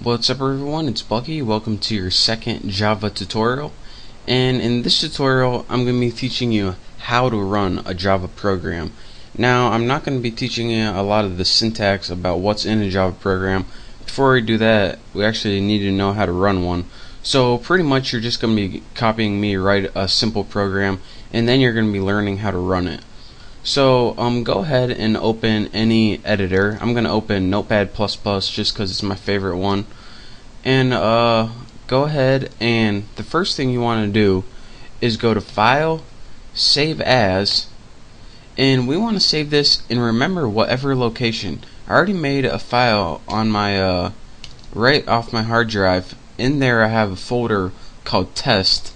What's up everyone, it's Bucky. Welcome to your second Java tutorial. And in this tutorial I'm going to be teaching you how to run a Java program. Now I'm not going to be teaching you a lot of the syntax about what's in a Java program. Before we do that, we actually need to know how to run one. So pretty much you're just going to be copying me write a simple program, and then you're going to be learning how to run it. So go ahead and open any editor. I'm going to open Notepad++ just because it's my favorite one. And go ahead, and the first thing you want to do is go to File, Save As, and we want to save this in, remember, whatever location. I already made a file on my right off my hard drive. In there I have a folder called Test,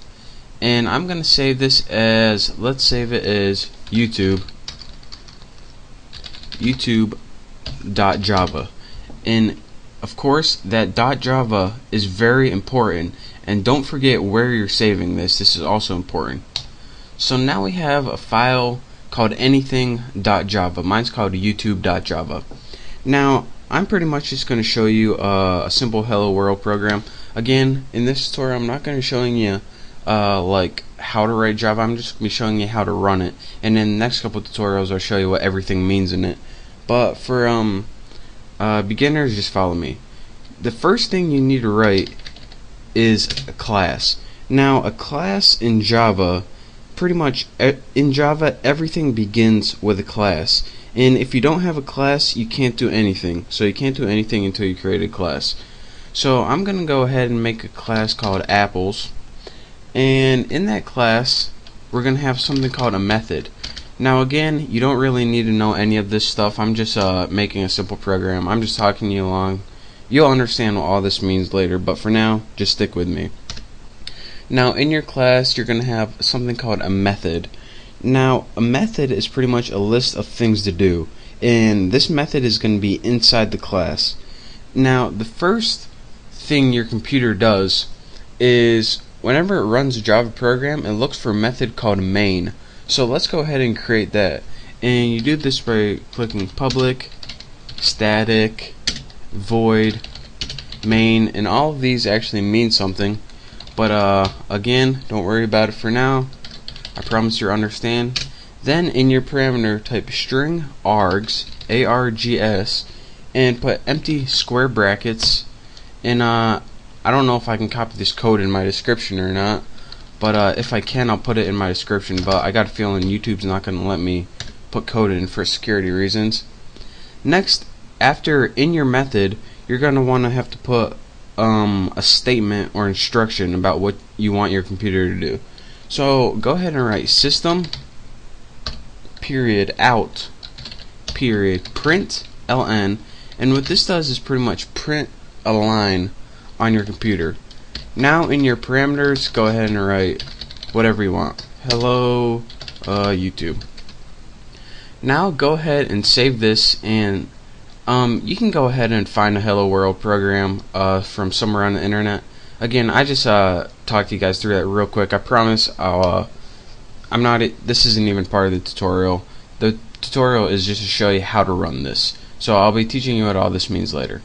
and I'm going to save this as, let's save it as YouTube.java. And of course that .java is very important, and don't forget where you're saving this. This is also important. So now we have a file called anything.java. Mine's called YouTube.java. Now I'm pretty much just going to show you a simple hello world program. Again, in this tutorial I'm not going to be showing you like how to write Java. I'm just going to be showing you how to run it, and in the next couple tutorials I'll show you what everything means in it. But for beginners, just follow me. The first thing you need to write is a class. Now a class in Java, pretty much in Java everything begins with a class, and if you don't have a class you can't do anything. So you can't do anything until you create a class. So I'm gonna go ahead and make a class called apples, and in that class we're gonna have something called a method. Now again, you don't really need to know any of this stuff. I'm just making a simple program. I'm just talking you along. You'll understand what all this means later, but for now, just stick with me. Now in your class, you're going to have something called a method. Now a method is pretty much a list of things to do, and this method is going to be inside the class. Now the first thing your computer does is whenever it runs a Java program, it looks for a method called main. So let's go ahead and create that, and you do this by clicking public, static, void, main, and all of these actually mean something, but again, don't worry about it for now. I promise you'll understand. Then in your parameter type string args, args, and put empty square brackets, and I don't know if I can copy this code in my description or not, but if I can, I'll put it in my description. But I got a feeling YouTube's not going to let me put code in for security reasons. Next, after in your method, you're going to want to have to put a statement or instruction about what you want your computer to do. So go ahead and write system period out period print ln, and what this does is pretty much print a line on your computer. Now in your parameters, go ahead and write whatever you want. Hello YouTube. Now go ahead and save this, and you can go ahead and find a hello world program from somewhere on the internet. Again, I just talked to you guys through that real quick. I promise this isn't even part of the tutorial. The tutorial is just to show you how to run this. So I'll be teaching you what all this means later.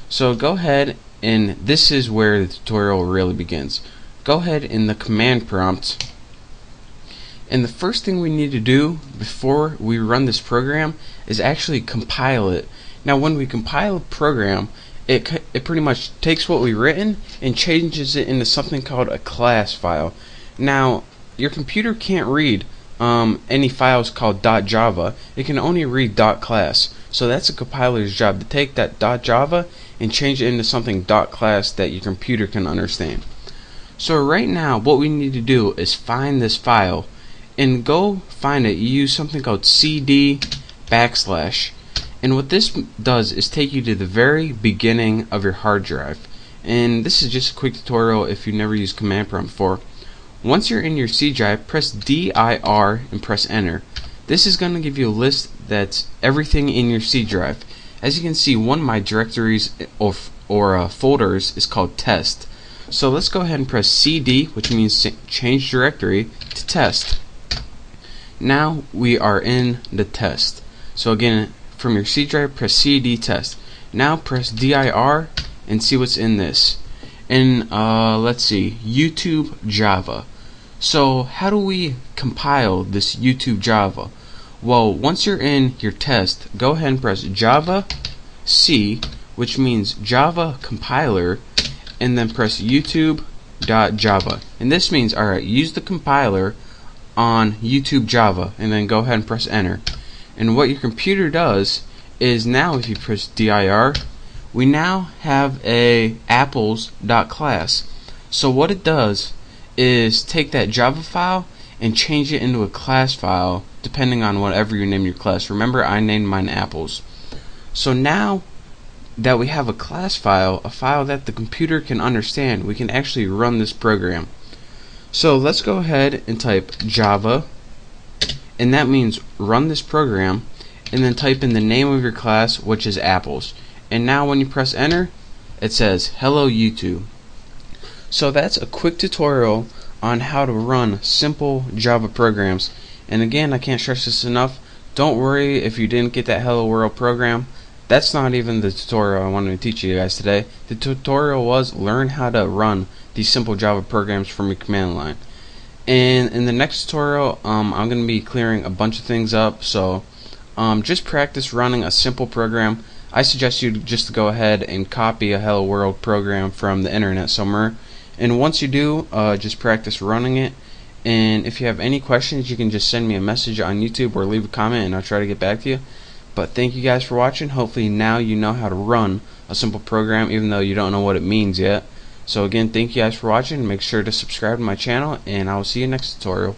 So go ahead, and this is where the tutorial really begins. Go ahead in the command prompt, and the first thing we need to do before we run this program is actually compile it. Now when we compile a program, it pretty much takes what we've written and changes it into something called a class file. Now your computer can't read any files called .java. It can only read .class. So that's a compiler's job, to take that .java and change it into something .class that your computer can understand. So right now what we need to do is find this file, and go find it. You use something called cd \, and what this does is take you to the very beginning of your hard drive. And this is just a quick tutorial if you've never used command prompt before. Once you're in your C drive, press dir and press enter. This is going to give you a list that's everything in your C drive. As you can see, one of my directories or folders is called test. So let's go ahead and press CD, which means change directory, to test. Now we are in the test. So again, from your C drive, press CD test. Now press dir and see what's in this. And let's see, YouTube Java. So how do we compile this YouTube Java? Well, once you're in your test, go ahead and press Java C, which means Java compiler, and then press YouTube.java. And this means, alright, use the compiler on YouTube Java, and then go ahead and press enter. And what your computer does is, now if you press dir, we now have a apples.class. So what it does is take that Java file and change it into a class file depending on whatever you name your class. Remember, I named mine apples. So now that we have a class file, a file that the computer can understand, we can actually run this program. So let's go ahead and type Java, and that means run this program, and then type in the name of your class, which is apples. And now when you press enter, it says hello YouTube. So that's a quick tutorial on how to run simple Java programs. And again, I can't stress this enough, don't worry if you didn't get that hello world program. That's not even the tutorial I wanted to teach you guys today. The tutorial was learn how to run these simple Java programs from your command line. And in the next tutorial, I'm going to be clearing a bunch of things up. So just practice running a simple program. I suggest you just to go ahead and copy a hello world program from the internet somewhere. And once you do, just practice running it. And if you have any questions, you can just send me a message on YouTube or leave a comment, and I'll try to get back to you. But thank you guys for watching. Hopefully now you know how to run a simple program, even though you don't know what it means yet. So again, thank you guys for watching. Make sure to subscribe to my channel, and I will see you next tutorial.